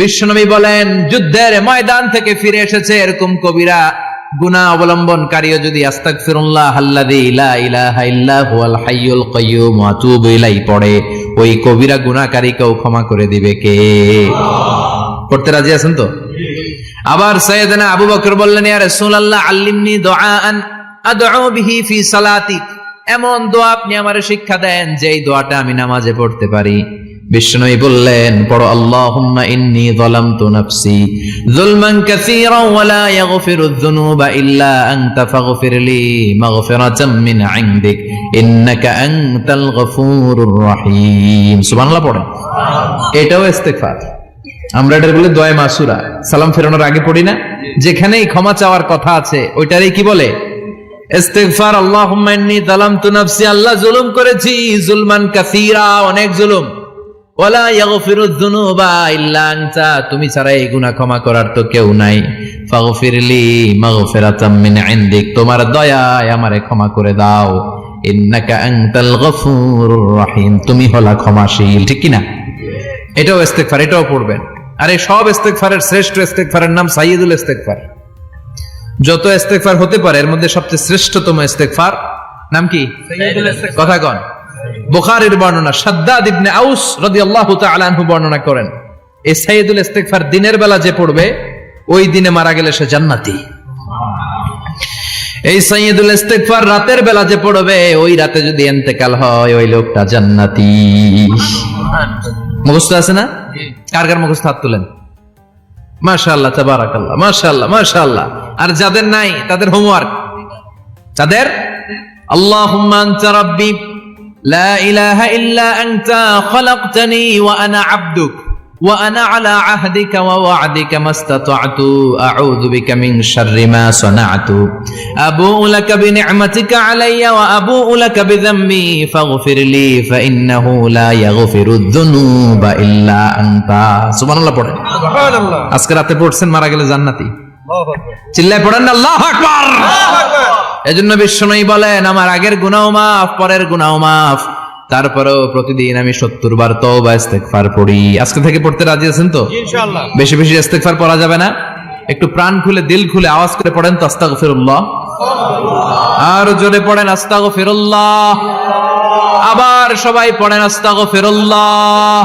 বিশ্বনবী বলেন, যুদ্ধের ময়দান থেকে ফিরে এসেছে এরকম কবিরা গুনাহ অবলম্বনকারীও যদি আস্তাগফিরুল্লাহ আল্লাযী লা ইলাহা ইল্লা হুয়াল হাইয়ুল কাইয়্যুম ওয়া আতুবু ইলাইহি পড়ে, ওই কবিরা গুনাহকারীকেও ক্ষমা করে দিবে কে? পড়তে রাজি আছেন তো? আবার সাইয়েদনা আবু বকর বললেন, ইয়া রাসূলুল্লাহ আল্লিমনি দুআআন আদউ বিহি ফি সালাতি, এমন দোয়া আপনি আমারে শিক্ষা দেন যেই দোয়াটা আমি নামাজে পড়তে পারি। বিশ্বনবী বললেন, পড়ো আল্লাহুম্মা ইন্নী যালামতু নাফসি যুলমান কাসীরান ওয়া লা ইয়াগফিরুয যুনুবা ইল্লা আনতা ফাগফিরলি মাগফিরাতাম মিন ইনদিক ইন্নাকা আনতাল গফুরুর রহিম। সুবহানাল্লাহ পড়েন। এটাও ইস্তিগফার। আমরা এটার বলে দোয়া মাসুরা, সালাম ফেরানোর আগে পড়ি না? যেখানেই ক্ষমা চাওয়ার কথা আছে ওইটারই কি বলে? ইস্তিগফার। আল্লাহুম্মা ইন্নী যালামতু নাফসি, আল্লাহ জুলুম করেছি, যুলমান কাসীরা, অনেক জুলুম। ওয়ালা ইয়াগফিরুয যুনুবা ইল্লা আনতা, তুমি ছাড়া এই গুনাহ ক্ষমা করার তো কেউ নাই। ফাগফিরলি মাগফিরাতাম মিন ইনদিক, তোমার দয়ায় আমারে ক্ষমা করে দাও। ইন্নাকা আনতাল গফুরুর রহিম, তুমি হলা ক্ষমাশীল। ঠিক কি না? এটাও ইস্তিগফার, এটাও পড়বেন। আর এই সব ইস্তিগফারের শ্রেষ্ঠ ইস্তিগফারের নাম সাইয়্যিদুল ইস্তিগফার। যত ইস্তিগফার হতে পারে এর মধ্যে সবচেয়ে শ্রেষ্ঠতম ইস্তিগফার নাম কি? সাইয়্যিদুল ইস্তিগফার। কথা কন। বুখারীর বর্ণনা, শাদ্দাদ ইবনে আউস রাদিয়াল্লাহু তাআলা আনহু বর্ণনা করেন, এই সাইয়্যিদুল ইস্তিগফার দিনের বেলা যে পড়বে ওই দিনে মারা গেলে সে জান্নাতি। এই সাইয়্যিদুল ইস্তিগফার রাতের বেলা যে পড়বে ওই রাতে যদি ইন্তেকাল হয় ওই লোকটা জান্নাতি। মুখস্থ আছে না? কার কার মুখস্থ হাত তুলেন। মাশাআল্লাহ, তাবারাকাল্লাহ, মাশাআল্লাহ, মাশাআল্লাহ। আর যাদের নাই তাদের হোমওয়ার্ক, তাদের আল্লাহুম্মা আনতা রাব্বি লা ইলাহা ইল্লা আনতা খালাকতানি ওয়া আনা আবদুক ওয়া আনা আলা আহদিকা ওয়া ওয়া'দিকা মাস্তাতা'তু আউযু বিকা মিন শাররি মা সানা'তু আবুউ লাকা বিনি'মাতিকা আলাইয়া ওয়া আবুউ লাকা বিযামবি ফাগফিরলি ফাইন্নাহু লা ইয়াগফিরুয যুনুবা ইল্লা আনতা। সুবহানাল্লাহ পড়েন। সুবহানাল্লাহ। আজকে রাতে পড়ছেন, মারা গেলে জান্নাতি। আল্লাহু আকবার। চিল্লায় পড়েন না আল্লাহু আকবার। আল্লাহু আকবার। এজন্য বিশ্বনবী বলেন, আমার আগের গুনাহ মাফ, পরের গুনাহ মাফ, তারপরেও প্রতিদিন আমি 70 বার তওবা ইস্তিগফার পড়ি। আজকে থেকে পড়তে রাজি আছেন তো? ইনশাআল্লাহ। বেশি বেশি ইস্তিগফার পড়া যাবে না? একটু প্রাণ খুলে দিল খুলে আওয়াজ করে পড়েন তো আস্তাগফিরুল্লাহ। আর জোরে পড়েন আস্তাগফিরুল্লাহ। আবার সবাই পড়েন আস্তাগফিরুল্লাহ।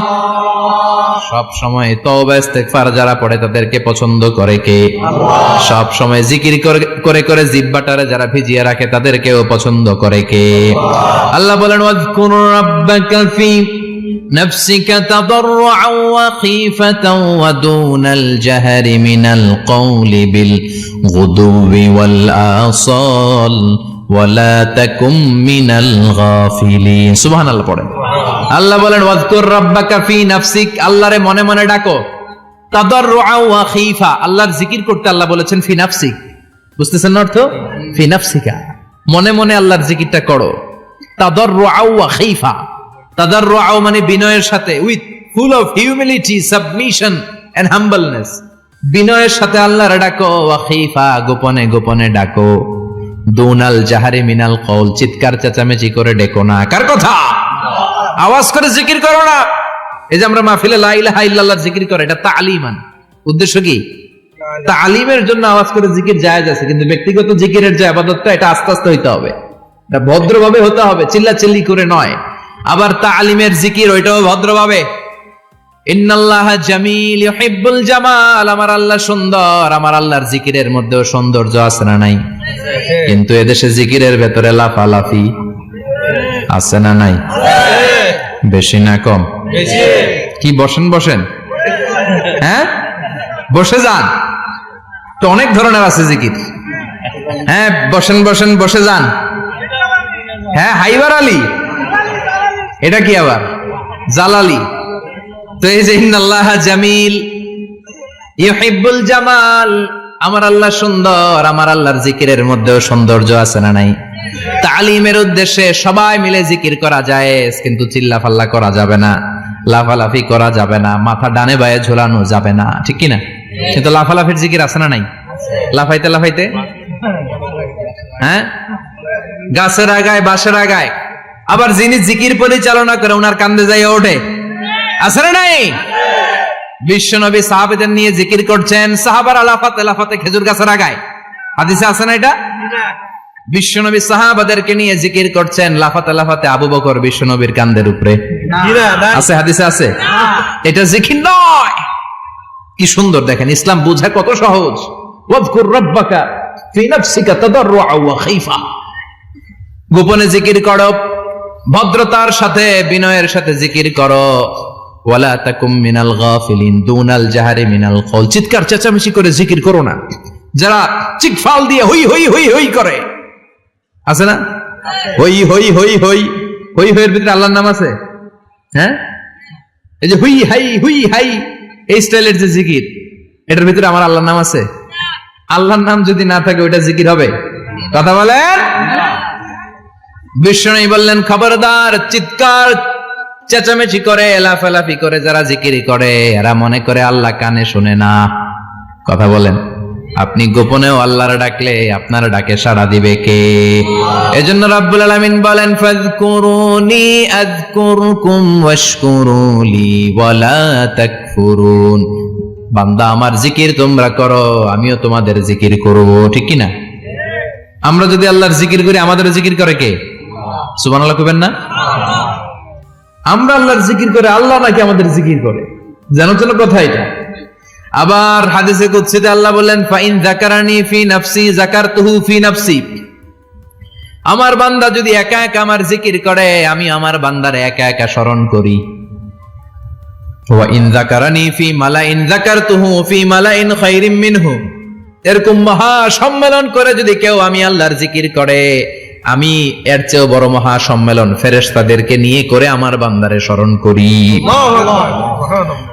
সব সময় তওবা ইস্তিগফার যারা পড়ে তাদেরকে পছন্দ করে কে? আল্লাহ। সব সময় জিকির করে করে জিহ্বাটারে যারা ভিজিয়ে রাখে তাদেরকেও পছন্দ করে কে? আল্লাহ। আল্লাহ বলেন, ওয়াযকুর রাব্বাকা ফি নাফসিকা তাদাররুআন ওয়া খীফাতান ওয়া দুনাল জাহরি মিনাল কওলি বিল গুদুবি ওয়াল আসাল ওয়ালা তাকুম মিনাল গাফিলিন। সুবহানাল্লাহ পড়েন। আল্লাহ বলেন, ওয়াযকুর রাব্বাকা ফি নাফসিক, আল্লাহরে মনে মনে ডাকো। তাদাররুআ ওয়া খীফা, আল্লাহর জিকির করতে আল্লাহ বলেছেন ফি নাফসিক। বুঝতেছেন অর্থ? ফি নাফসিকা, মনে মনে আল্লাহর জিকিরটা করো। তাদাররুআ ওয়া খীফা, তাদাররুআ মানে বিনয়ের সাথে, with full of humility, submission and humbleness. বিনয়ের সাথে আল্লাহরে ডাকো। ওয়া খীফা, গোপনে গোপনে ডাকো। দুনাল জাহারি মিনাল কওল, চিৎকার চেঁচামেচি করে ডেকো না। কার কথা? আওয়াজ করে জিকির করো না। এই যে আমরা মাহফিলে লা ইলাহা ইল্লাল্লাহর জিকির করে, এটা তালিমান। উদ্দেশ্য কি? তালিমের জন্য আওয়াজ করে জিকির জায়েজ আছে, কিন্তু ব্যক্তিগত জিকিরের যে ইবাদতটা এটা আস্তে আস্তে হইতে হবে, এটা ভদ্রভাবে হতে হবে, চিল্লাচিল্লি করে নয়। আবার তালিমের জিকির ওইটাও ভদ্রভাবে। ইন্নাল্লাহা জামিল ইউহিব্বুল জামাল, আমার আল্লাহ সুন্দর, আমার আল্লাহর জিকিরের মধ্যেও সৌন্দর্য আছে না নাই? কিন্তু এদেশে জিকিরের ভেতরে লাফালাফি আছে না নাই? বেশি না কম? বেশি। কি বসেন বসেন, হ্যাঁ বসে যান তো, অনেক ধরনের আছে জিকির। হ্যাঁ বসেন বসেন, বসে যান। হ্যাঁ হাইবার আলী, এটা কি আবার জালালি? তো এই যে ইন্নাল্লাহা জামিল ইউহিব্বুল জামাল, আমার আল্লাহ সুন্দর, আমার আল্লাহর জিকিরের মধ্যেও সৌন্দর্য আছে না নাই? তালিমের উদ্দেশ্যে সবাই মিলে জিকির করা যায়, কিন্তু চিল্লাফাল্লা করা যাবে না, লাফালাফি করা যাবে না, মাথা ডানে বায়ে ঝোলানো যাবে না। ঠিক কি না? কিন্তু লাফালাফির জিকির আছে না নাই? লাফাইতে লাফাইতে, হ্যাঁ গাছের আগায় বাঁশের আগায়। আবার যিনি জিকির পরিচালনা করে ওনার কান্দে যাই ওঠে, আছে না নাই? বিশ্বনবী সাহাবাদের নিয়ে জিকির করছেন, সাহাবারা লাফাতে লাফাতে খেজুর গাছের আগায়। হাদিসে আছে না এটা? বিশ্বনবী সাহাবাদেরকে নিয়ে জিকির করছেন, লাফাতে লাফাতে আবু বকর বিশ্বনবীর কাঁধের উপরে। আছে, হাদিসে আছে। এটা জিকির নয়। কি সুন্দর দেখেন, ইসলাম বোঝা কত সহজ। ওয়াযকুর রাব্বাকা ফি নাফসিকা তাদাররুআ ওয়া খাইফা। গোপনে জিকির করো, ভদ্রতার সাথে বিনয়ের সাথে জিকির করো। ওয়ালা তাকুম মিনাল গাফিলিন দুনাল জাহারি মিনাল কওল। চিৎকার চেঁচামেচি করে জিকির করো না। যারা চিকফাল দিয়ে হই হই হই হই করে, আছে না? হই হই হই হই হই হইয়ের ভিতরে আল্লাহর নাম আছে। হ্যাঁ, এই যে হুই হাই হুই হাই এই স্টাইলের যে জিকির, এটার ভিতরে আমার আল্লাহর নাম আছে? আল্লাহর নাম যদি না থাকে ওইটা জিকির হবে? কথা বলেন। বিষ্ণু বললেন, খবরদার, চিৎকার চেঁচামেচি করে লাফালাফি করে যারা জিকির করে এরা মনে করে আল্লাহ কানে শুনে না। কথা বলেন। আপনি গোপনেও আল্লাহর ডাকলে আপনার ডাকে সাড়া দিবে কে? এজন্য রাব্বুল আলামিন বলেন, ফাযকুরুনি আযকুরকুম ওয়াশকুরুলি ওয়ালা তাকফুরুন। বান্দা, আমার জিকির তোমরা করো, আমিও তোমাদের জিকির করব। ঠিক কি না? আমরা যদি আল্লাহর জিকির করি, আমাদের জিকির করে কে? সুবহানাল্লাহ কইবেন না? আমরা আল্লাহর জিকির করে, আল্লাহ নাকি আমাদের জিকির করে? জানো তো কথা এটা। আবার হাদিসে কুদসিতে আল্লাহ বলেন, ফাইন যাকারানি ফি নাফসি যাকারতুহু ফি নাফসি। আমার বান্দা যদি একা একা আমার জিকির করে, আমি আমার বান্দার একা একা স্মরণ করি। ওয়া ইন যাকারানি ফি মালাইন যাকারতুহু ফি মালাইন খায়রিম মিনহু। এরকম মহা সম্মেলন করে যদি কেউ আমি আল্লাহর জিকির করে, আমি এর চেয়েও বড় মহা সম্মেলন ফেরেশতাদেরকে নিয়ে করে আমার বান্দারে স্মরণ করি।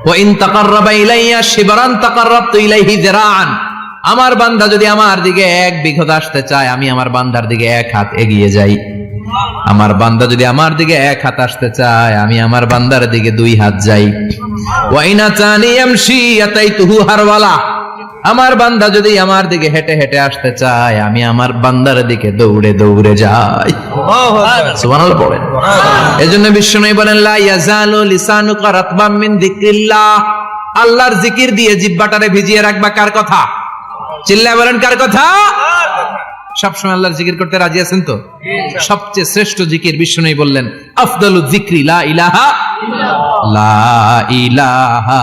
ওয়া ইন তাকাররাবা ইলাইয়া শিবরান তাকাররাবতু ইলাইহি যিরাআন। আমার বান্দা যদি আমার দিকে 1 বিঘত আসতে চায়, আমি আমার বান্দার দিকে 1 হাত এগিয়ে যাই। আমার বান্দা যদি আমার দিকে 1 হাত আসতে চায়, আমি আমার বান্দার দিকে 2 হাত যাই। ওয়া ইন আতানি ইয়ামশি আতাইতুহু হারওয়ালা। আমার বান্দা যদি আমার দিকে হেঁটে হেঁটে আসতে চায়, আমি আমার বান্দার দিকে দৌড়ে দৌড়ে যাই। সুবহানাল্লাহ পড়েন। এজন্য বিশ্বনবী বলেন, লা ইয়াজালু লিসানুকা রাতবাম মিন যিকরিল্লাহ। আল্লাহর জিকির দিয়ে জিহ্বাটারে ভিজিয়ে রাখবা। কার কথা? চিল্লায় বলেন, কার কথা? সবসময় আল্লাহর জিকির করতে রাজি আছেন তো? সবচেয়ে শ্রেষ্ঠ জিকির বিশ্বনবী বললেন, আফদালুয যিকরি লা ইলাহা ইল্লাল্লাহ। লা ইলাহা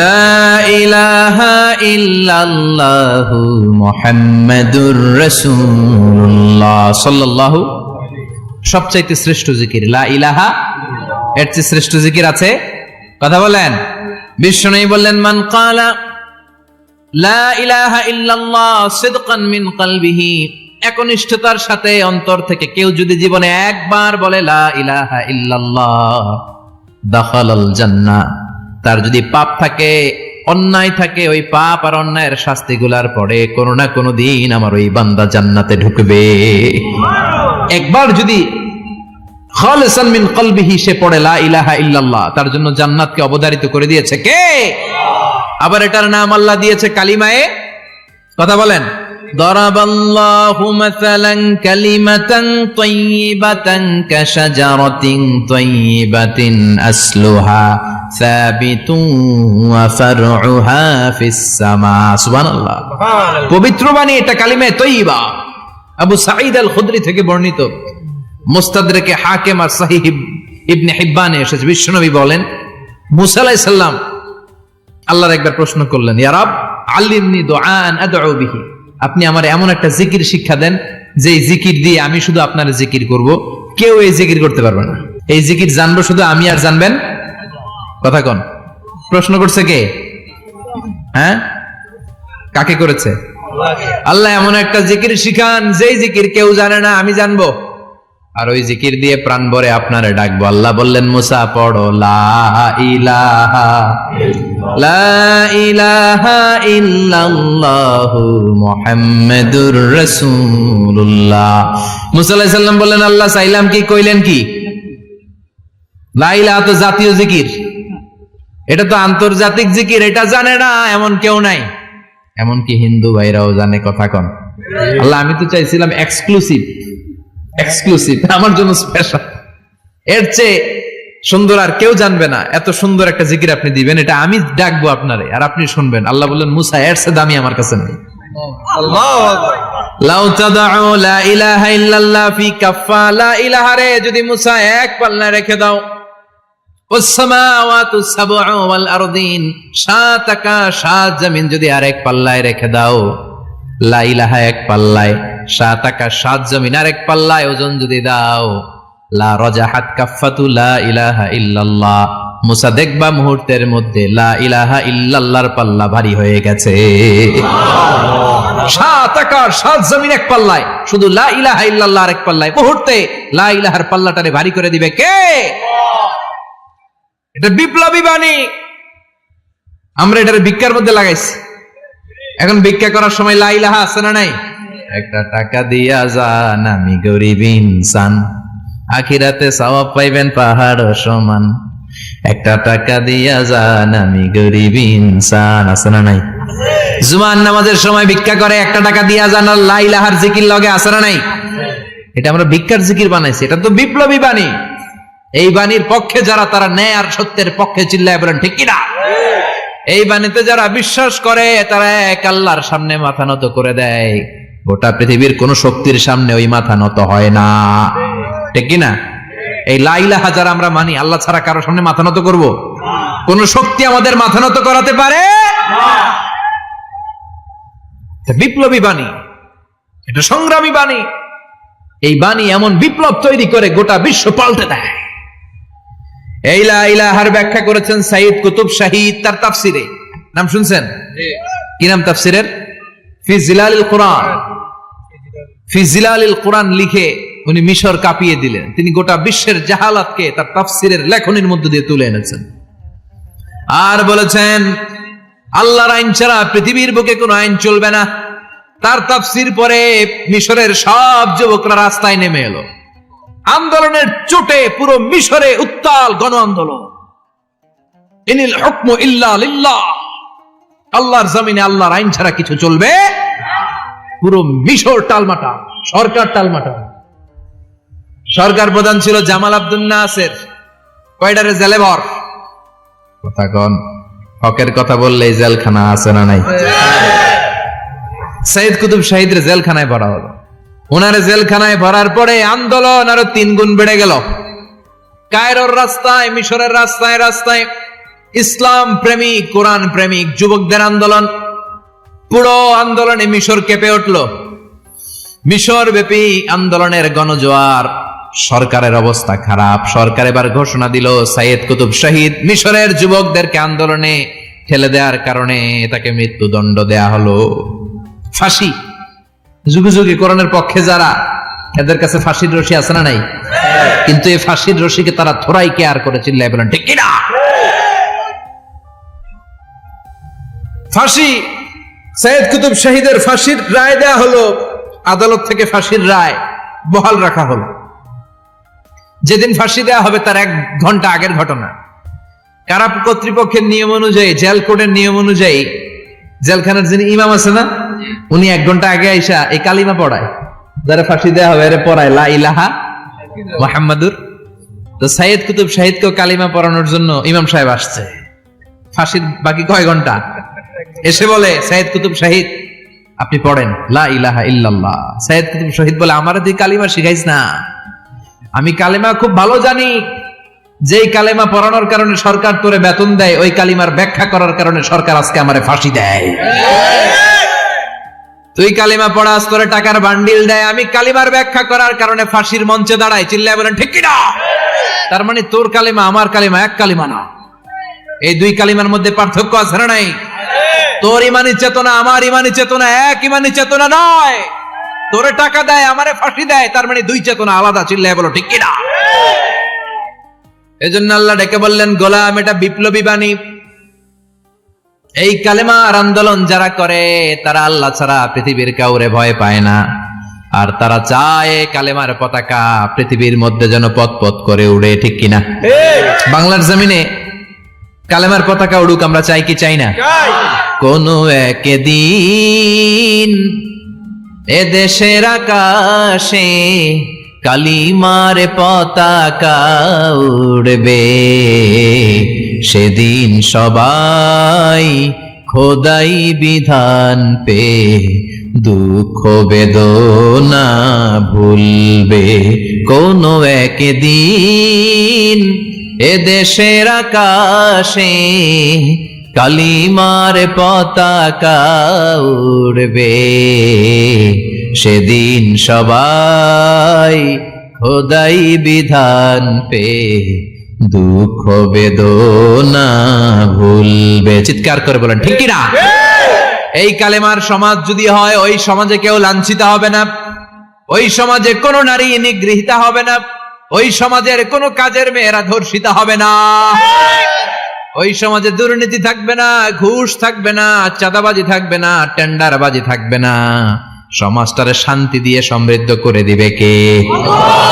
লা ইলাহা ইল্লাল্লাহু মুহাম্মাদুর রাসূলুল্লাহ সাল্লাল্লাহু। সবচাইতে শ্রেষ্ঠ জিকির লা ইলাহা। এর চেয়ে শ্রেষ্ঠ জিকির আছে? কথা বলেন। বিশ্বনবী বললেন, মান ক্বালা লা ইলাহা ইল্লাল্লাহ সিদকান মিন কলবিহি। একনিষ্ঠতার সাথে অন্তর থেকে কেউ যদি জীবনে একবার বলে লা ইলাহা ইল্লাল্লাহ, দাখালাল জান্নাহ। তার যদি পাপ থাকে, অন্যায় থাকে, ওই পাপ আর অন্যায়ের শাস্তিগুলার পরে কোনো না কোনো দিন আমার ওই বান্দা জান্নাতে ঢুকবে। একবার যদি খালিসান মিন কলবিহি সে পড়ে লা ইলাহা ইল্লাল্লাহ, তার জন্য জান্নাতকে অবধারিত করে দিয়েছে কে? আবার এটার নাম আল্লাহ দিয়েছে কালিমায়ে। কথা বলেন। দরাবাল্লাহু মাসালান কালিমাতান তাইয়িবাতান কাশাজারাতিন তাইয়িবাতিন আসলুহা সাবিতুন ওয়া ফারউহা ফিস সামা। সুবহানাল্লাহ। পবিত্র বাণী এটা কালিমায়ে তাইয়িবা। আবু সাঈদ আল খুদরি থেকে বর্ণিত, মুস্তাদরাকে হাকিম আর সহিহ ইবনে হিব্বানে এসেছে। বিশ্বনবী বলেন, মুসা আলাইহিস সালাম আল্লাহর একবার প্রশ্ন করলেন, ইয়া রাব আল্লিমনি দুআন আদউ বিহি। আপনি আমার এমন একটা জিকির শিক্ষা দেন যে জিকির দিয়ে আমি শুধু আপনার জিকির করব, কেউ এই জিকির করতে পারবে না। এই জিকির জানবো শুধু আমি, আর জানবেন। কথা কোন? প্রশ্ন করছে কে? হ্যাঁ, কাকে করেছে? আল্লাহ এমন একটা জিকির শিখান যেই জিকির কেউ জানে না, আমি জানবো, আর ওই জিকির দিয়ে প্রাণ ভরে আপনারে ডাকবো। আল্লাহ বললেন, মুসা পড়ো লা ইলাহা ইল্লাল্লাহু মুহাম্মাদুর রাসূলুল্লাহ। মুসা আলাইহিস সালাম বললেন, আল্লাহ চাইলাম কি, কইলেন কি? লা ইলাহা তো জাতীয় জিকির, এটা তো আন্তর্জাতিক জিকির, এটা জানে না এমন কেউ নাই। এমনকি হিন্দু ভাইরাও জানে। কথা কন। আল্লাহ আমি তো চাইছিলাম এক্সক্লুসিভ, আমার জন্য স্পেশাল। এর চেয়ে সুন্দর আর কেউ জানবে না। এত সুন্দর একটা জিকির আপনি দিবেন, এটা আমি ডাকবো আপনারে আর আপনি শুনবেন। আল্লাহ বললেন, মুসা এর চেয়ে দামি আমার কাছে নেই। লাউ তাদউ লা ইলাহা ইল্লাল্লাহ ফি কাফা, লা ইলাহা রে যদি মুসা এক পাল্লায় রেখে দাও, ওয়াস সামাওয়াতু সাবউ ওয়াল আরদিন, সাত আকাশ সাত জমিন যদি আরেক পাল্লায় রেখে দাও, লা ইলাহা এক পাল্লায়, সাত আকাশ সাত জমিন আরেক পাল্লায় ওজন যদি দাও, লা রাজাহাত কাফাতু লা ইলাহা ইল্লাল্লাহ, মুসা দেখবা মুহূর্তের মধ্যে লা ইলাহা ইল্লাল্লাহর পাল্লা ভারী হয়ে গেছে। সাত আকাশ সাত জমিন এক পাল্লায়, শুধু লা ইলাহা ইল্লাল্লাহ এক পাল্লায়, মুহূর্তে লা ইলাহার পাল্লাটারে ভারী করে দিবে কে? এটা বিপ্লবী বাণী। আমরা এটার ভিক্ষার মধ্যে লাগাইছি। এখন ভিক্ষা করার সময় লা ইলাহা আছে না নাই? একটা টাকা দিয়া যান, আমি গরিব ইনসান, আখিরাতে সওয়াব পাইবেন পাহাড় সমান। একটা টাকা দিয়া যান, আমি গরিব ইনসান, আছে না নাই? জুমার নামাজের সময় ভিক্ষা করে একটা টাকা দিয়া যান, আর লা ইলাহার জিকির লগে, আছে না নাই? এটা আমরা ভিক্ষার জিকির বানাইছি। এটা তো বিপ্লবী বাণী। এই বাণীর পক্ষে যারা, তারা ন্যায় আর সত্যের পক্ষে চিল্লায় বলেন ঠিক কিনা? এই বাণীতে যারা বিশ্বাস করে তারা এক আল্লাহর সামনে মাথা নত করে দেয়। গোটা পৃথিবীর কোন শক্তির সামনে ওই মাথা নত হয় না, ঠিক কিনা? এই লা ইলাহা যারা আমরা মানি, আল্লাহ ছাড়া কারো সামনে মাথা নত করব? কোন শক্তি আমাদের মাথা নত করাতে পারে না। বিপ্লবী বাণী, এটা সংগ্রামী বাণী। এই বাণী এমন বিপ্লব তৈরি করে গোটা বিশ্ব পাল্টে দেয়। এই লা ইলাহার ব্যাখ্যা করেছেন সাইয়্যিদ কুতুব শাহীদ তার তাফসিরে। নাম শুনছেন? কি নাম তাফসিরের? ফি জিলালিল কুরআন। ফি জিলালিল কুরআন লিখে উনি মিশর কাঁপিয়ে দিলেন। তিনি গোটা বিশ্বের জাহালাতকে তার তাফসিরের লেখনীর মধ্যে দিয়ে তুলে এনেছেন। আর বলেছেন, আল্লাহর আইন ছাড়া পৃথিবীর বুকে কোনো আইন চলবে না। তার তাফসির পরে মিশরের সব যুবকরা রাস্তায় নেমে এলো। আন্দোলনের চোটে পুরো মিশরে উত্তাল গণ আন্দোলন। ইনিল হুকমু ইল্লা লিল্লাহ, আল্লাহর জমিনে আল্লাহর আইন ছাড়া কিছু চলবে। পুরো মিশর টালমাটাল, সরকার টালমাটাল। সরকার প্রধান ছিল জামাল আব্দুল নাসের। কয়টারে জেলে ভর? কথা কন, হকের কথা বললেই জেলখানা আছে না নাই? সাইয়্যিদ কুতুব শাহীদের জেলখানায় ভরা হলো। ওনারে জেলখানায় ভরার পরে আন্দোলন আরো 3 গুণ বেড়ে গেল। কায়রোর রাস্তায়, মিশরের রাস্তায় রাস্তায় ইসলাম প্রেমিক, কোরআন প্রেমিক যুবকদের আন্দোলন। পুরো আন্দোলনে মিশর কেঁপে উঠল। মিশর ব্যাপী আন্দোলনের গণজোয়ার। সরকারের অবস্থা খারাপ। সরকার এবার ঘোষণা দিল, সাইয়্যিদ কুতুব শাহীদ মিশরের যুবকদেরকে আন্দোলনে ঠেলে দেওয়ার কারণে তাকে মৃত্যুদণ্ড দেয়া হলো। ফাঁসি। যুগে যুগে কোরআনের পক্ষে যারা, এদের কাছে ফাঁসির রশি আছে না নাই? কিন্তু এই ফাঁসির রশিকে তারা থোড়াই কেয়ার করে চিল্লায় বলেন ঠিক কিনা? ফাঁসি। সাইয়্যিদ কুতুব শাহীদের ফাঁসির রায় দেয়া হলো। আদালত থেকে ফাঁসির রায় বহাল রাখা হলো। যেদিন ফাঁসি দেয়া হবে তার 1 ঘন্টা আগের ঘটনা। কারা কর্তৃপক্ষের নিয়ম অনুযায়ী, জেল কোডের নিয়ম অনুযায়ী, জেলখানার যিনি ইমাম আছে না, উনি 1 ঘন্টা আগে আইসা এই কালিমা পড়ায়। যারা ফাঁসি দেয়া হবে এর পড়ায় লা ইলাহা মুহাম্মাদুর। তো সাইয়্যিদ কুতুব শাহীদকে কালিমা পড়ানোর জন্য ইমাম সাহেব আসছে। ফাঁসির বাকি কয় ঘন্টা, এসে বলে, সাইয়্যিদ কুতুব শাহীদ আপনি পড়েন লা ইলাহা ইল্লাল্লাহ। সাইয়্যিদ কুতুব শাহীদ বলে, আমারে তুই কালিমা শিখাইস না, আমি কালিমা খুব ভালো জানি। যেই কালিমা পড়ানোর কারণে সরকার তোরে বেতন দেয়, ওই কালিমার ব্যাখ্যা করার কারণে সরকার আজকে আমারে ফাঁসি দেয়। তুই কালিমা পড়াস, তোরে টাকার বান্ডিল দেয়, আমি কালিমার ব্যাখ্যা করার কারণে ফাঁসির মঞ্চে দাঁড়াই। চিল্লায় বলেন ঠিক কিনা? তার মানে তোর কালিমা আমার কালিমা এক কালিমা না। এই 2 কালিমার মধ্যে পার্থক্য আছে না নাই? তোর ইমানি চেতনা আমার ইমানি চেতনা এক ইমানি চেতনা নয়। তোরে টাকা দেয়, আমারে ফাঁসি দেয়, তার মানে 2 চেতনা আলাদা। চিল্লায় বলো ঠিক কিনা? এজন্য আল্লাহ ডেকে বললেন, গোলাম এটা বিপ্লবী বাণী। এই কালেমার আন্দোলন যারা করে তারা আল্লাহ ছাড়া পৃথিবীর কাউরে ভয় পায় না। আর তারা চায় কালেমার পতাকা পৃথিবীর মধ্যে যেন পথ পথ করে উড়ে, ঠিক কিনা? বাংলার জমিনে কালেমার পতাকা উড়ুক আমরা চাই কি চাই না? কোন একদিন এ দেশের আকাশে কালিমার পতাকা উড়বে, সেদিন সবাই খোদাই বিধান পে দুঃখ বেদনা ভুলবে। কোনো একদিন এদেশের আকাশে কালিমার পতাকা উড়বে, সেদিন সবাই খোদাই বিধান পে দুঃখ বেদনা ভুলবে। চিৎকার করে বলেন ঠিক কি না? এই কালেমার সমাজ যদি হয়, ওই সমাজে কেউ লাঞ্ছিত হবে না, ওই সমাজে কোনো নারী নিগৃহীতা হবে না, ওই সমাজের কোনো কাজের মেয়েরা ধর্ষিত হবে না, ওই সমাজে দুর্নীতি থাকবে না, ঘুষ থাকবে না, চাঁদাবাজি থাকবে না, টেন্ডারবাজি থাকবে না। সমাজটারে শান্তি দিয়ে সমৃদ্ধ করে দিবে কে?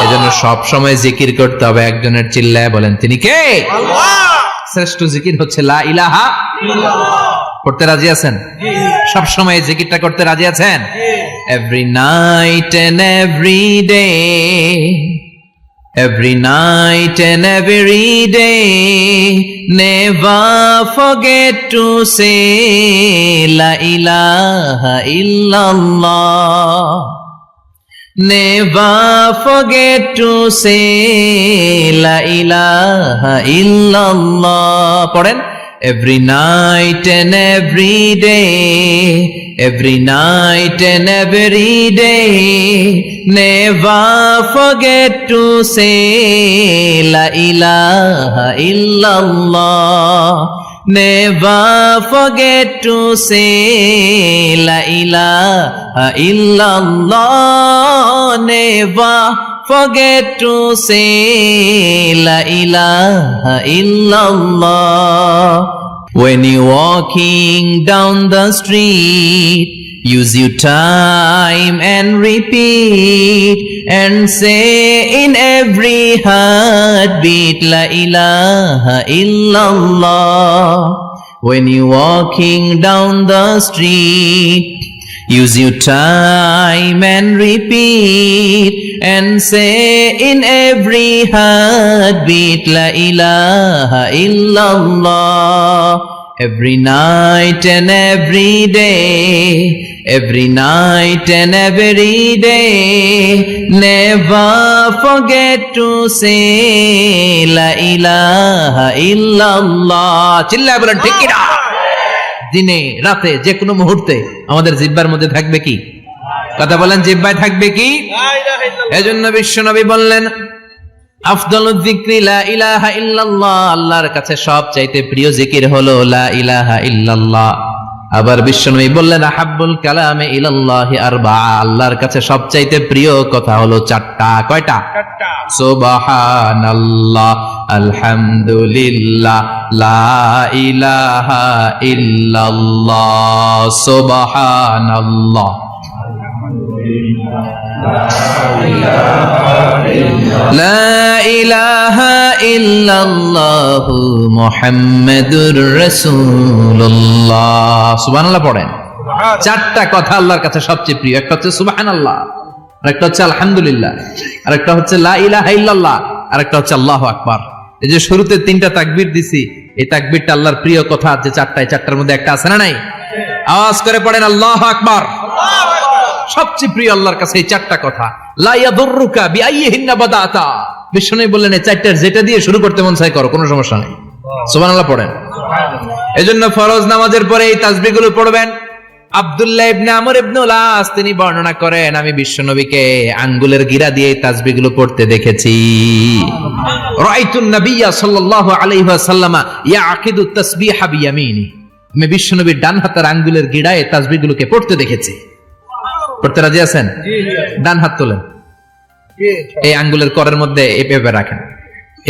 এজন্য সব সময় জিকির করতে হবে একজনের, চিল্লায় বলেন তিনি কে? শ্রেষ্ঠ জিকির হচ্ছে লা ইলাহা ইল্লাল্লাহ। করতে রাজি আছেন? সব সময় জিকিরটা করতে রাজি আছেন? Every night and every day, every night and every day, never forget to say la ilaha illallah, never forget to say la ilaha illallah. পড়েন, every night and every day, every night and every day, never forget to say la ilaha illallah, never forget to say la ilaha illallah, never forget to say la ilaha illallah. When you're walking down the street, use your time and repeat and say in every heartbeat la ilaha illallah. When you're walking down the street, use your time and repeat and say in every heartbeat la ilaha illallah. Every night and every day, every night and every day, never forget to say la ilaha illallah. চিল্লায় বলেন ঠিক কি না? দিনে রাতে যে কোনো মুহূর্তে আমাদের জিহ্বার মধ্যে থাকবে কি? কথা বলেন, জিহ্বায় থাকবে কি? এজন্য বিশ্বনবী বললেন, আফদালুয যিকরি লা ইলাহা ইল্লাল্লাহ, আল্লাহর কাছে সবচাইতে প্রিয় জিকির হলো লা ইলাহা ইল্লাল্লাহ। আবার বিশ্বনবী বললেন, আহাব্বুল কালামে ইলাল্লাহি আরবা, আল্লাহর কাছে সবচাইতে প্রিয় কথা হলো চারটা। কয়টা? চারটা। সুবহানাল্লাহ, আলহামদুলিল্লাহ, লা ইলাহা ইল্লাল্লাহ। সুবহানাল্লাহ, লা ইলাহা ইল্লাল্লাহু মুহাম্মাদুর রাসূলুল্লাহ। সুবহানাল্লাহ পড়েন। চারটা কথা আল্লাহর কাছে সবচেয়ে প্রিয়। একটা হচ্ছে সুবহানাল্লাহ, আরেকটা হচ্ছে আলহামদুলিল্লাহ, আরেকটা হচ্ছে লা ইলাহা ইল্লাল্লাহ, আরেকটা হচ্ছে আল্লাহু আকবার। এই যে শুরুতে তিনটা তাকবীর দিছি, এই তাকবীরটা আল্লাহর প্রিয় কথা যে চারটায়, চারটার মধ্যে একটা আছে না নাই? আওয়াজ করে পড়েন আল্লাহু আকবার। সবচেয়ে প্রিয় আল্লাহর কাছে এই চারটা কথা। লা ইয়াদুররুকা বিআইয়িহিন্না বাদাতা, বিশ্বনবী বললেন এই চারটার যেটা দিয়ে শুরু করতে মন চায় করো, কোনো সমস্যা নেই। সুবহানাল্লাহ পড়েন। এজন্য ফরজ নামাজের পরে এই তাসবিহগুলো পড়বেন। আব্দুল্লাহ ইবনে আমর ইবনে আস তিনি বর্ণনা করেন, আমি বিশ্বনবীকে আঙ্গুলের গিরা দিয়ে এই তাসবিহগুলো পড়তে দেখেছি। রাআইতুন নাবিয়্যা সাল্লাল্লাহু আলাইহি ওয়াসাল্লাম ইয়াকিদু তাসবিহা বিয়ামিনি, আমি বিশ্বনবীর ডান হাতের আঙ্গুলের গিরায় তাসবিহগুলোকে পড়তে দেখেছি। পড়তে রাজি আছেন? ডান হাত তোলেন, এই আঙ্গুলের করের মধ্যে এভাবে রাখেন,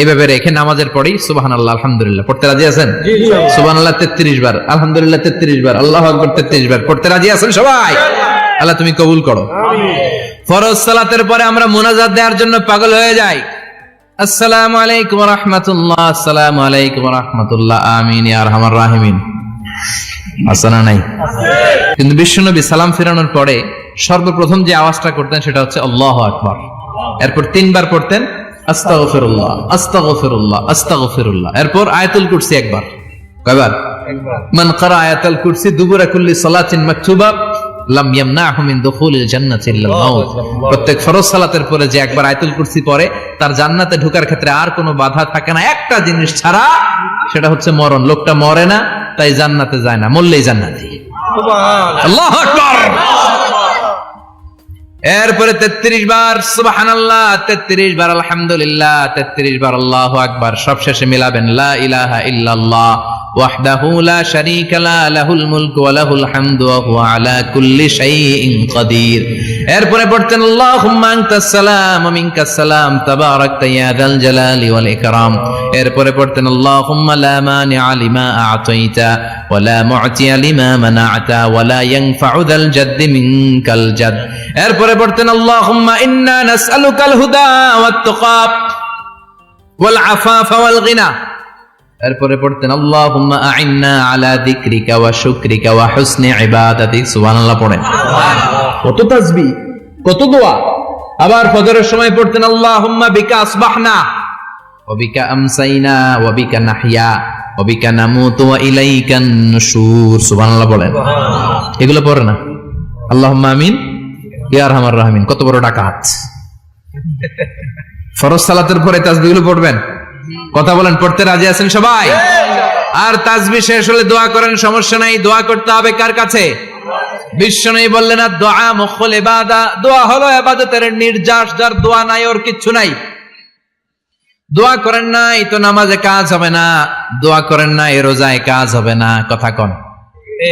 এভাবে রেখে নামাজের পরেই সুবহানাল্লাহ আলহামদুলিল্লাহ পড়তে রাজি আছেন? সুবহানাল্লাহ 33 বার, আলহামদুলিল্লাহ 33 বার, আল্লাহু আকবার 33 বার। পড়তে রাজি আছেন সবাই? আল্লাহ তুমি কবুল করো। ফরজ সালাতের পরে আমরা মুনাজাত দেওয়ার জন্য পাগল হয়ে যাই। আসসালামু আলাইকুম ওয়া রাহমাতুল্লাহ, আসসালামু আলাইকুম ওয়া রাহমাতুল্লাহ, আমিন ইয়া আরহামার রাহিমিন। আসনা নাই? কিন্তু বিশ্বনবী সালাম ফেরানোর পরে সর্বপ্রথম যে আওয়াজটা করতেন সেটা হচ্ছে আল্লাহু আকবার। এরপর 3 বার পড়তেন আস্তাগফিরুল্লাহ আস্তাগফিরুল্লাহ আস্তাগফিরুল্লাহ। এরপর আয়াতুল কুরসি একবার। কয়বার? মান ক্বারা আয়াতুল কুরসি দুবুরা কুল্লি সালাতিন মাকতুবা লাম ইয়ামনাহু মিন দুখুলিল জান্নাতি ইল্লাল মাউত। প্রত্যেক ফরজ সালাতের পরে যে একবার আয়াতুল কুরসি পড়ে তার জান্নাতে ঢোকার ক্ষেত্রে আর কোনো বাধা থাকে না, একটা জিনিস ছাড়া, সেটা হচ্ছে মরণ। লোকটা মরে না তাই জান্নাতে যায় না, মরলেই জান্নাতি। আল্লাহু আকবার। এরপরে 33 বার সুবহানাল্লাহ, 33 বার আলহামদুলিল্লাহ, 33 বার আল্লাহু আকবার। সবশেষে মিলাবেন লা ইলাহা ইল্লাল্লাহ ওয়াহদাহু লা শারীকা লা লাহুল মুলকু ওয়া লাহুল হামদু ওয়া হুয়া আলা কুল্লি শাইইন কাদির। এরপরে পড়তেন আল্লাহুম্মা আনতাস সালাম ওয়া মিনকাস সালাম তাবারাকতা ইয়া যাল জালালি ওয়াল ইকরাম। এরপরে পড়তেন আল্লাহুম্মা লা মানিআ লিমা আ'তাইতা ওয়া লা মু'তিয়া লিমা মানা'তা ওয়া লা ইয়ানফা'ু যাল জাদ্দি মিনকাল জাদ। এরপরে পড়তেন আল্লাহুম্মা ইন্না নাসআলুকাল হুদা ওয়াত তুকা ওয়াল আফাফা ওয়াল গিনা। এরপরে পড়তেন আল্লাহুম্মা আ'ইন্না আলা যিকরিকা ওয়া শুকরিকা ওয়া হুসনি ইবাদাতিক। সুবহানাল্লাহ পড়েন। কত তাসবিহ, কত দোয়া। আবার ফজরের সময় পড়তেন আল্লাহুম্মা বিকা আসবাহনা ওয়া বিকা আমসাইনা ওয়া বিকা নাহইয়া ওয়া বিকা নামুতু ওয়া ইলাইকান নুশুর। সুবহানাল্লাহ পড়েন। এগুলো পড়ে না? আল্লাহুম্মা আমিন ইয়া আরহামার রাহিমিন। কত বড় ডাকাত। ফরজ সালাতের পরে তাসবিহগুলো পড়বেন? কথা বলেন, পড়তে রাজি আছেন সবাই? আর তাসবিহ শেষ হলে দোয়া করেন, সমস্যা নাই। দোয়া করতে হবে কার কাছে? বিশ্বনবী বললেন না, দোয়া মুখুল ইবাদা। দোয়া হলো ইবাদতের নির্যাস। যার দোয়া নাই ওর কিচ্ছু নাই। দোয়া করেন নাই তো নামাজে কাজ হবে না, দোয়া করেন নাই রোজায় কাজ হবে না। কথা কন।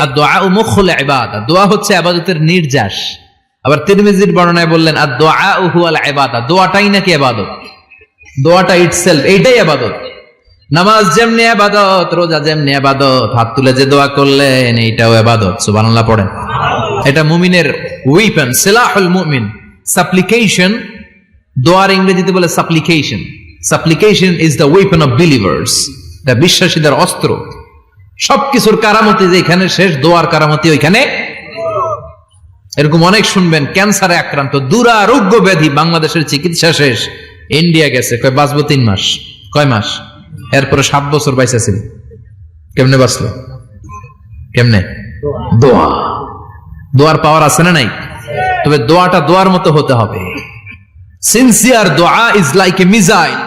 আর দোয়া মুখুল ইবাদা, দোয়া হচ্ছে ইবাদতের নির্যাস। আবার তিরমিজির বর্ণনায় বললেন আর দোয়া হুয়াল ইবাদা, দোয়াটাই নাকি ইবাদত। দোয়াটা ইটসেলফ এইটাই ইবাদত। নামাজ যেমনি ইবাদত, রোজা যেমনি ইবাদত, হাত তুলে যে দোয়া করলেন এইটাও ইবাদত। সুবহানাল্লাহ পড়েন। এটা মুমিনের ওয়েপন, সিলাহুল মুমিন। সাপ্লিকেশন, দোয়ার ইংরেজিতে বলে সাপ্লিকেশন। সাপ্লিকেশন is the weapon of believers, এটা বিশ্বাসীদের অস্ত্র। সবকিছুর কারামতি যেখানে শেষ, দোয়ার কারামতি ওইখানে। এরকম অনেক শুনবেন ক্যান্সারে আক্রান্ত, দুরারোগ্য ব্যাধি, বাংলাদেশের চিকিৎসা শেষ, ইন্ডিয়া গেছে, কয় বাঁচবো 3 মাস। কয় মাস? এরপরে 7 বছর বাইসা ছিল। কেমনে বাঁচলো? কেমনে? দোয়া। দোয়ার পাওয়ার আছে না নাই? তবে দোয়াটা দোয়ার মতো হতে হবে। সিনসিয়ার দোয়া ইজ লাইক এ মিসাইল।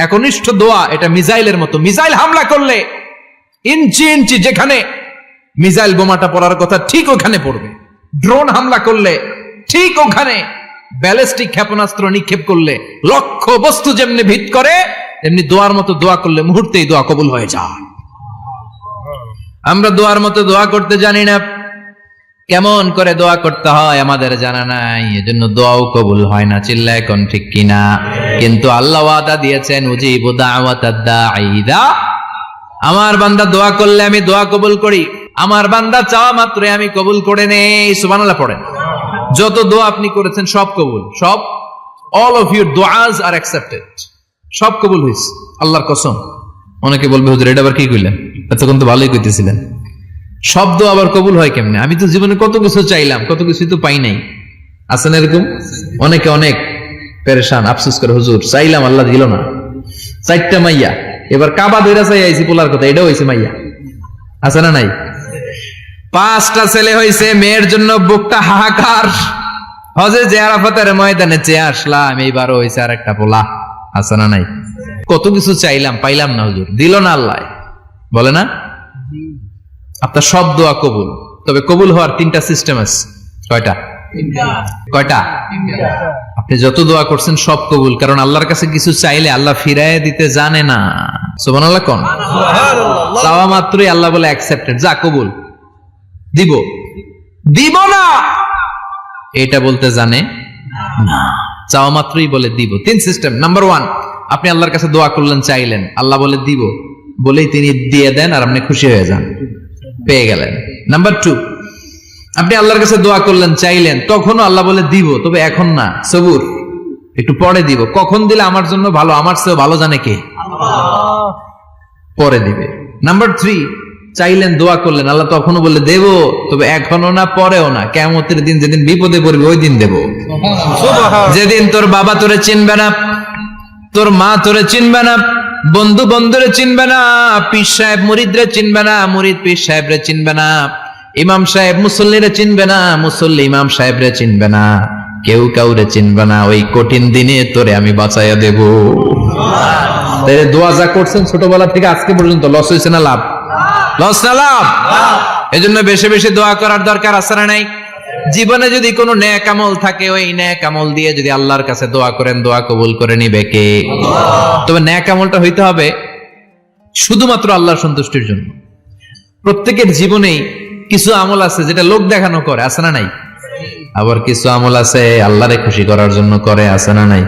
একনিষ্ঠ দোয়া এটা মিসাইলের মতো। মিসাইল হামলা করলে ইঞ্চি ইঞ্চি যেখানে মিসাইল বোমাটা পড়ার কথা ঠিক ওখানে পড়বে। ড্রোন হামলা করলে ঠিক ওখানে, ব্যালিস্টিক ক্ষেপণাস্ত্র নিক্ষেপ করলে লক্ষ্য বস্তু যেমনি ভিত করে, তেমনি দোয়ার মতো দোয়া করলে মুহূর্তেই দোয়া কবুল হয়ে যায়। আমরা দোয়ার মতো দোয়া করতে জানি না। কেমন করে দোয়া করতে হয় আমাদের জানা নাই, এজন্য দোয়াও কবুল হয় না। চিল্লায় এখন ঠিক কিনা? কিন্তু আল্লাহ ওয়াদা দিয়েছেন উজিবু দাওয়াতাদ দাঈ ইযা, আমার বান্দা দোয়া করলে আমি দোয়া কবুল করি। আমার বান্দা চাওয়া মাত্রই আমি কবুল করে নেই। সুবহানাল্লাহ পড়েন। যত দোয়া আপনি করেছেন সব কবুল, সব। অল অফ ইউর দোয়াজ আর অ্যাকসেপ্টেড। সব কবুল হইছে আল্লাহর কসম। অনেকে বলবে হুজুর এটা আবার কি কইলেন? এতক্ষণ তো ভালোই কইতেছিলেন। সব দোয়া আবার কবুল হয় কেমনে? আমি তো জীবনে কত কিছু চাইলাম, কত কিছু তো পাই নাই। আছে না এরকম? অনেকে অনেক পেরেশান, আফসোস করে হুজুর চাইলাম আল্লাহ দিল না। 4টা মাইয়া, এবার কাবা ধইরা চাই আইছি পোলার কথা, এটাও হইছে মাইয়া। আছে না নাই? 5টা ছেলে হইছে, মেয়ের জন্য বুকটা হাহাকার। হজে যে আরাফাতের ময়দানে চেয়ে আসলাম, এইবারও হইছে আর একটা পোলা। আছে না নাই? কত কিছু চাইলাম, পাইলাম না হুজুর, দিল না আল্লাহ। বলে না? আপনার সব দোয়া কবুল। তবে কবুল হওয়ার 3টা সিস্টেম আছে। কয়টা? কয়টা? আপনি যত দোয়া করছেন সব কবুল, কারণ আল্লাহর কাছে কিছু চাইলে আল্লাহ ফিরায় দিতে জানে না। সুবহানাল্লাহ কোন? চাওয়া মাত্রই আল্লাহ বলে অ্যাকসেপ্টেড, যা কবুল, দিব দিব না এটা বলতে জানে না। চাওয়া মাত্রই বলে দিব। 3 সিস্টেম। নাম্বার 1, আপনি আল্লাহর কাছে দোয়া করলেন, চাইলেন, আল্লাহ বলে দিব, বলেই তিনি দিয়ে দেন আর আপনি খুশি হয়ে যান, পেয়ে গেলেন। নাম্বার 2, আপনি আল্লাহর কাছে দোয়া করলেন, চাইলেন, তখনও আল্লাহ বলে দিব, তবে এখন না, সবুর, একটু পরে দিব। কখন দিলে আমার জন্য ভালো, আমার চেয়েও ভালো জানে কে? পরে দিবে। নাম্বার 3, চাইলেন, দোয়া করলেন, আল্লাহ তখনও বললে দেব, তবে এখনো না, পরেও না, কিয়ামতের দিন যেদিন বিপদে পড়বে ওই দিন দেব। যেদিন তোর বাবা তোরে চিনবে না, তোর মা তোরে চিনবে না, বন্ধু বন্ধুরে চিনবে না, পীর সাহেব মুরিদরে চিনবে না, মুরিদ পীর সাহেবরে চিনবে না, ইমাম সাহেব মুসল্লিরে চিনবে না, মুসল্লি ইমাম সাহেবরে চিনবে না, কেউ কাউরে চিনবে না। ওই কঠিন দিনে তোরে আমি বাঁচাইয়া দেব। তাই দোয়া যা করছেন ছোটবেলা থেকে আজকে পর্যন্ত, লস হয়েছে না লাভ? লস না লাভ? এজন্য বেশি বেশি দোয়া করার দরকার আছে না নাই? জীবনে যদি কোনো নেক আমল থাকে, ওই নেক আমল দিয়ে যদি আল্লাহর কাছে দোয়া করেন, দোয়া কবুল করে নিবে কে? তবে নেক আমলটা হইতে হবে শুধুমাত্র আল্লাহর সন্তুষ্টির জন্য। প্রত্যেকের জীবনেই কিছু আমল আছে যেটা লোক দেখানো করে, আছে না নাই? আবার কিছু আমল আছে আল্লাহরে খুশি করার জন্য করে, আছে না নাই?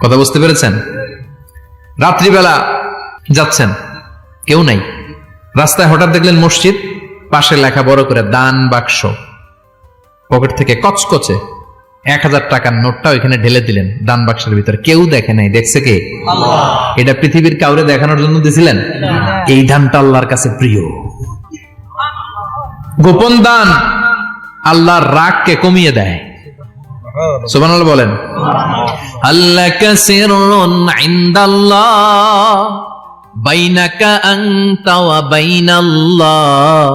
কথা বুঝতে পেরেছেন? রাত্রিবেলা যাচ্ছেন, কেউ নাই, রাস্তায় হঠাৎ দেখলেন মসজিদ, পাশে লেখা বড় করে দান বাক্স, পকেট থেকে কচকচে 1000 টাকার নোটটা ওইখানে ঢেলে দিলেন দান বাক্সের ভিতরে। কেউ দেখে নাই, দেখছে কে? আল্লাহ। এটা পৃথিবীর কাউরে দেখানোর জন্য দিছিলেন? এই দানটা আল্লাহর কাছে প্রিয়। গোপন দান আল্লাহর রাগকে কমিয়ে দেয়। সুবহানাল্লাহ বলেন। আল্লাকা সিররুন ইনদাল্লাহ বাইনাকা আনতা ওয়া বাইনাল্লাহ,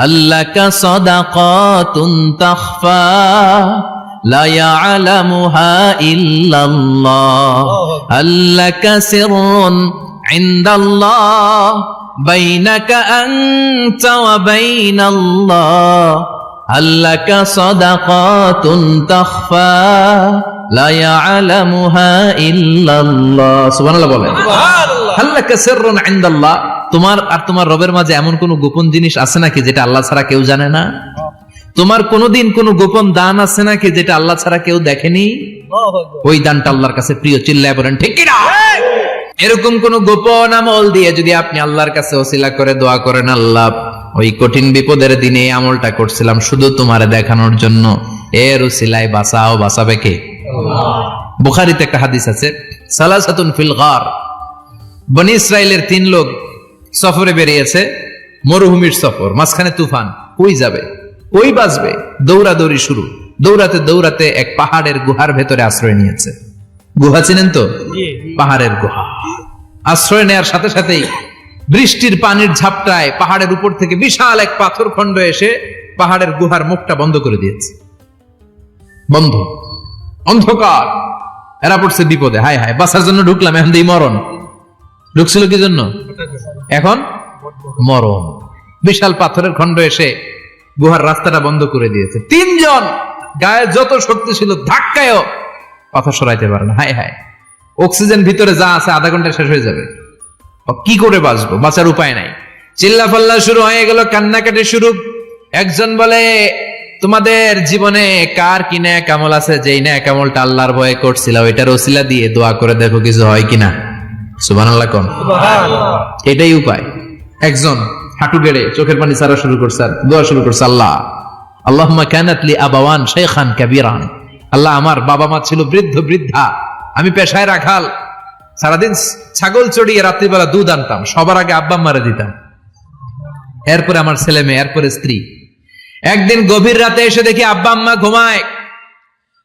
আল্লাকা সাদাকাতুন তাখফা লা ইয়ালামুহা ইল্লাল্লাহ, আল্লাকা সিররুন ইনদাল্লাহ বাইনাকা আনতা ওয়া বাইনাল্লাহ, আল্লাকা সাদাকাতুন তাখফা লা ইয়ালামুহা ইল্লাল্লাহ। সুবহানাল্লাহ বলেন। আল্লাকা সিররুন ইনদাল্লাহ, তোমার আর তোমার রবের মাঝে এমন কোন গোপন জিনিস আছে নাকি যেটা আল্লাহ ছাড়া কেউ জানে না? তোমার কোনদিন কোন গোপন দান আছে নাকি যেটা আল্লাহ ছাড়া কেউ দেখেনি? ওই দানটা আল্লাহর কাছে প্রিয়। চিল্লায় বলেন ঠিক কি না? এরকম কোন গোপন আমল দিয়ে যদি আপনি আল্লাহর কাছে ওসিলা করে দোয়া করেন, আল্লাহ ওই কঠিন বিপদের দিনে এই আমলটা করছিলাম শুধু তোমারে দেখানোর জন্য, এর ওসিলায় বাঁচাও, বাঁচাবে কে? বুখারীতে একটা হাদিস আছে, সালাসাতুন ফিল গার, বনি ইসরাইলের 3 লোক সফরে বেরিয়েছে, মরুভূমির সফর, মাঝখানে তুফান, কই যাবে, কই বাঁচবে, দৌড়াদৌড়ি শুরু, দৌড়াতে দৌড়াতে এক পাহাড়ের গুহার ভেতরে আশ্রয় নিয়েছে। গুহা চিনেন তো? পাহাড়ের গুহা। আশ্রয় নেয়ার সাথে সাথেই বৃষ্টির পানির ঝাপটায় পাহাড়ের উপর থেকে বিশাল এক পাথর খণ্ড এসে পাহাড়ের গুহার মুখটা বন্ধ করে দিয়েছে। বন্ধ, অন্ধকার, এরা পড়ছে বিপদে। হায় হায়, বাঁচার জন্য ঢুকলাম, এখন দিই মরণ। ঢুকছিল কি জন্য? এখন মরণ। বিশাল পাথরের খণ্ড এসে গুহার রাস্তাটা বন্ধ করে দিয়েছে। 3 জন গায়ে যত শক্তি ছিল ধাক্কায়ও পাথর সরাইতে পারে না। হায় হায়, অক্সিজেন ভিতরে যা আছে আধা ঘন্টা শেষ হয়ে যাবে, কি করে বাঁচবো? বাঁচার উপায় নাই। চিল্লাফাল্লা শুরু হয়ে গেল, কান্নাকাটি শুরু। একজন বলে, তোমাদের জীবনে কার কি নেক আমল আছে, যেই নেক আমলটা আল্লাহর ভয়ে করছিল, ওইটার ওসিলা দিয়ে দোয়া করে দেখো কিছু হয় কিনা। সুবহানাল্লাহ কোন? এটাই উপায়। একজন হাঁটু গেড়ে চোখের পানি ছাড়া শুরু করছে, দোয়া শুরু করছে, আল্লাহ আল্লাহুম্মা কানাত লি আবাওয়ান শাইখান কাবীরান, আল্লাহ আমার বাবা মা ছিল বৃদ্ধ বৃদ্ধা, আমি পেশায় রাখাল, সারাদিন ছাগল চড়িয়ে রাত্রিবেলা দুধ আনতাম, সবার আগে আব্বা আম্মারে দিতাম, এরপরে আমার ছেলে মেয়ে, এরপরে স্ত্রী। একদিন গভীর রাতে এসে দেখি আব্বা আম্মা ঘুমায়,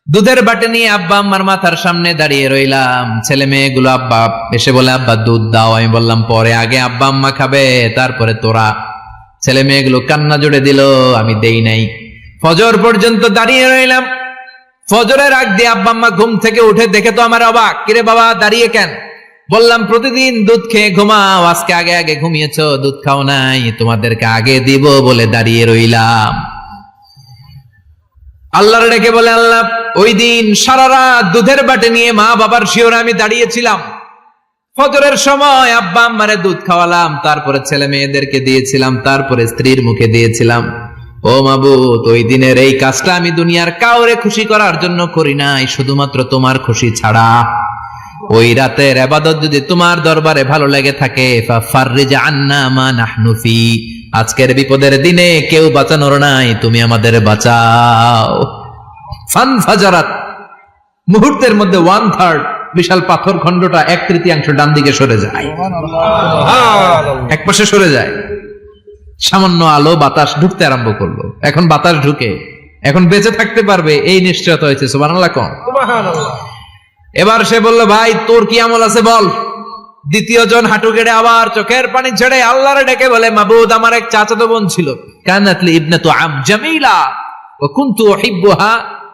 দুধের বাটি নিয়ে আব্বা আম্মার মাথার সামনে দাঁড়িয়ে রইলাম। ছেলে মেয়েগুলো আব্বা এসে বলে, আব্বা দুধ দাও। আমি বললাম পরে, আগে আব্বা আম্মা খাবে, তারপরে তোরা। ছেলে মেয়েগুলো কান্না জুড়ে দিল, আমি দেই নাই। ফজর পর্যন্ত দাঁড়িয়ে রইলাম। ফজরের আগ দিয়ে আব্বা আম্মা ঘুম থেকে উঠে দেখে তো আমার অবাক, কিরে বাবা দাঁড়িয়ে কেন? বললাম প্রতিদিন দুধ খেয়ে ঘুমাও, আজকে আগে আগে ঘুমিয়েছো, দুধ খাও নাই, তোমাদেরকে আগে দিব বলে দাঁড়িয়ে রইলাম। আল্লাহর ডেকে বলে, আল্লাহ ওই দিন সারা রাত দুধের বাটি নিয়ে মা বাবার শিওরে আমি দাঁড়িয়েছিলাম, ফজরের সময় আব্বা আম্মারে দুধ খাওয়ালাম, তারপরে ছেলে মেয়েদেরকে দিয়েছিলাম, তারপরে স্ত্রীর মুখে দিয়েছিলাম। ও মাবুদ, ওই দিনের এই কাজটা আমি দুনিয়ার কাউরে খুশি করার জন্য করি নাই, শুধুমাত্র তোমার খুশি ছাড়া। ওই রাতের ইবাদত যদি তোমার দরবারে ভালো লেগে থাকে, ফাফাররিজ আন্না মা নাহনু ফি, আজকের বিপদের দিনে কেউ বাঁচানোর নাই, তুমি আমাদের বাঁচাও। ফানফাজারাত, মুহূর্তের মধ্যে 1/3 বিশাল পাথর খণ্ডটা 1/3 ডান দিকে সরে যায়, এক পাশে সরে যায়। সামান্য আলো বাতাস ঢুকতে আরম্ভ করলো। এখন বাতাস ঢুকে এখন বেঁচে থাকতে পারবে এই নিশ্চয়তা হয়েছে। সুবহানাল্লাহ কোন। এবার সে বলল, ভাই তোর কি আমল আছে বল। দ্বিতীয় জন হাঁটু গেড়ে আবার চোখের পানি ছেড়ে আল্লাহরে ডেকে বলে, মাবুদ আমার এক চাচাতো বোন ছিল, কানাতলি ইবনাতু আম জামিলা ওয়া কুনতু উহিব্বুহা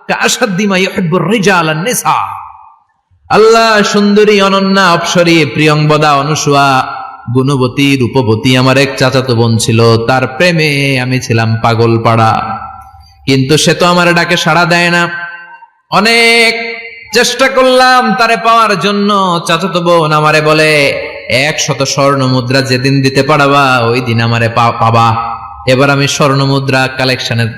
কাআশাদ্দি মা ইউহিব্বুর রিজাল আন-নিসা। আল্লাহ, সুন্দরী, অনন্যা, অপ্সরী, প্রিয়ংবদা, অনুসুয়া, গুণবতী, রূপবতী আমার এক চাচাতো বোন ছিল, তার প্রেমে আমি ছিলাম পাগল পাড়া। কিন্তু সে তো আমার ডাকে সাড়া দেয় না। অনেক চেষ্টা করলাম তারে পাওয়ার জন্য। চাচাতো বোন আমারে বলে, 100 স্বর্ণ মুদ্রা যেদিন দিতে পারবা ওই দিন আমারে পাবা। এবার আমি স্বর্ণ মুদ্রা কালেকশনের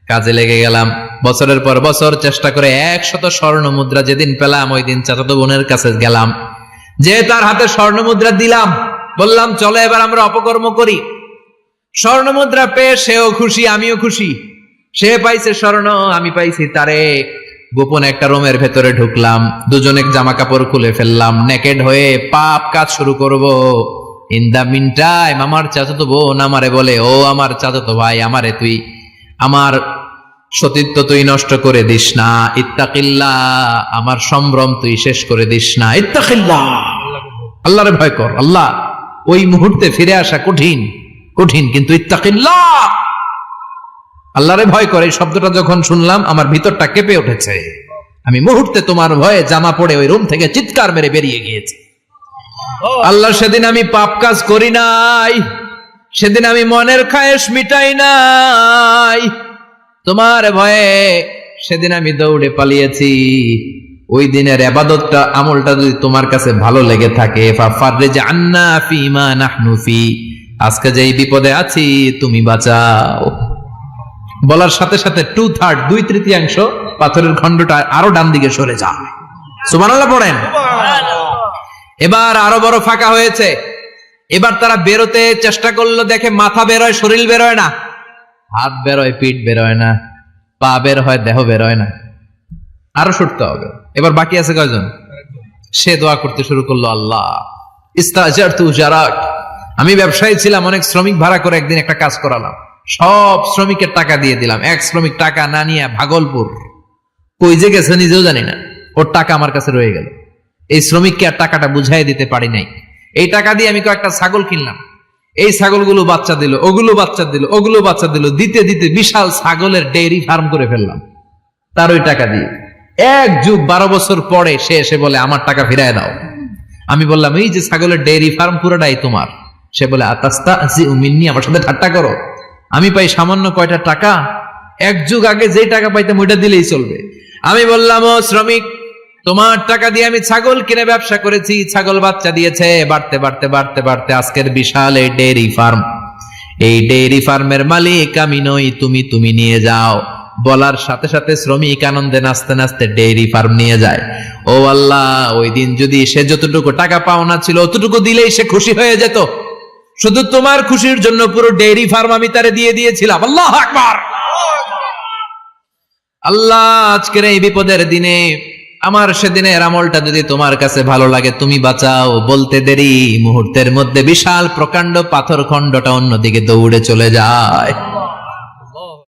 কাজে লেগে গেলাম। বছরের পর বছর চেষ্টা করে 100 স্বর্ণ মুদ্রা যেদিন পেলাম ওই দিন চাচাতো বোনের কাছে গেলাম, যে তার হাতে স্বর্ণ মুদ্রা দিলাম, বললাম চলো এবার আমরা অপকর্ম করি। স্বর্ণ মুদ্রা পেয়ে সেও খুশি, আমিও খুশি। সে পাইছে স্বর্ণ, আমি পাইছি তারে। গোপন একটা রুমের ভেতরে ঢুকলাম, দুজনে জামা কাপড় খুলে ফেললাম, নেকেড হয়ে পাপ কাজ শুরু করব। ইন দা মিন টাইম আমার চাচাতো বোন আমারে বলে, ও আমার চাচাতো ভাই, আমারে তুই আমার সতীত্ব তুই নষ্ট করে দিস না, ইত্তাকিল্লাহ, আমার সম্ভ্রম তুই শেষ করে দিস না, ইত্তাকিল্লাহ, আল্লাহরে ভয় কর। আল্লাহ, ওই মুহূর্তে ফিরে আসা কঠিন কঠিন, কিন্তু ইত্তাকিল্লাহ, আল্লাহরে ভয় করে এই শব্দটা যখন শুনলাম আমার ভিতরটা কেঁপে উঠেছে। আমি মুহূর্তে তোমার ভয়ে জামা পড়ে ওই রুম থেকে চিৎকার মেরে বেরিয়ে গিয়েছি। আল্লাহ, সেদিন আমি পাপ কাজ করি নাই, সেদিন আমি মনের খায়েশ মিটাই নাই, তোমার ভয়ে সেদিন আমি দৌড়ে পালিয়েছি। ওই দিনের ইবাদতটা, আমলটা যদি তোমার কাছে ভালো লেগে থাকে, ফাফাররিজ আন্না ফিমা নাহনু ফি, আজকে যেই বিপদে আছি তুমি বাঁচাও। বলার সাথে সাথে 2/3 2/3 পাথরের খণ্ডটা আরো ডান দিকে সরে যায়। সুবহানাল্লাহ পড়েন। এবার আরো বড় ফাঁকা হয়েছে। এবার তারা বেরোতে চেষ্টা করলো, দেখে মাথা বেরোয়, শরীর বেরোয় না, হাত বেরোয়, পিঠ বেরোয় না, পা বের হয়, দেহ বেরোয় না, আরো সরতে হবে। এবার বাকি আছে কয়জন? সে দোয়া করতে শুরু করলো, আল্লাহ ইস্তাজারতু জারাক, আমি ব্যবসায়ী ছিলাম, অনেক শ্রমিক ভাড়া করে একদিন একটা কাজ করালাম, সব শ্রমিকের টাকা দিয়ে দিলাম। এক শ্রমিক টাকা না নিয়ে ভাগলপুর কই যে গেছে নিজেও জানি না, ওর টাকা আমার কাছে রয়ে গেল। এই শ্রমিককে আর টাকাটা বুঝাই দিতে পারি নাই। এই টাকা দিয়ে আমি কয়েকটা ছাগল কিনলাম, এই ছাগলগুলো বাচ্চা দিল, ওগুলো বাচ্চা দিল, ওগুলো বাচ্চা দিল, দিতে দিতে বিশাল ছাগলের ডেইরি ফার্ম করে ফেললাম তার ওই টাকা দিয়ে। 1 যুগ 12 বছর পরে সে এসে বলে, আমার টাকা ফিরায় দাও। আমি বললাম, এই যে ছাগলের ডেইরি ফার্ম পুরোটাই তোমার। সে বলে, আতাস্তাহজিউ মিন্নি, আমার সাথে ঠাট্টা করো? আমি পাই সামান্য কয়টা টাকা, 1 যুগ আগে যে টাকা পাইতাম ওইটা দিলেই চলবে। আমি বললাম, ও শ্রমিক, তোমার টাকা দিয়ে আমি ছাগল কিনে ব্যবসা করেছি, ছাগল বাচ্চা দিয়েছে, বাড়তে বাড়তে বাড়তে বাড়তে আজকের বিশাল এই ডেইরি ফার্ম, এই ডেইরি ফার্মের মালিক আমি নই, তুমি নিয়ে যাও। বলার সাথে সাথে শ্রমিক আনন্দে নাচতে নাচতে ডেইরি ফার্ম নিয়ে যায়। ও আল্লাহ, ওই দিন যদি সে যতটুকু টাকা পাওনা ছিল অতটুকু দিলেই সে খুশি হয়ে যেত, শুধু তোমার খুশির জন্য পুরো ডেইরি ফার্ম আমি তারে দিয়ে দিয়েছিলাম। আল্লাহু আকবার। আল্লাহ, আজকের এই বিপদের দিনে আমার সেদিনের আমলটা যদি তোমার কাছে ভালো লাগে তুমি বাঁচাও। বলতে দেরি, মুহূর্তের মধ্যে বিশাল প্রকাণ্ড পাথর খণ্ডটা অন্যদিকে দৌড়ে চলে যায়।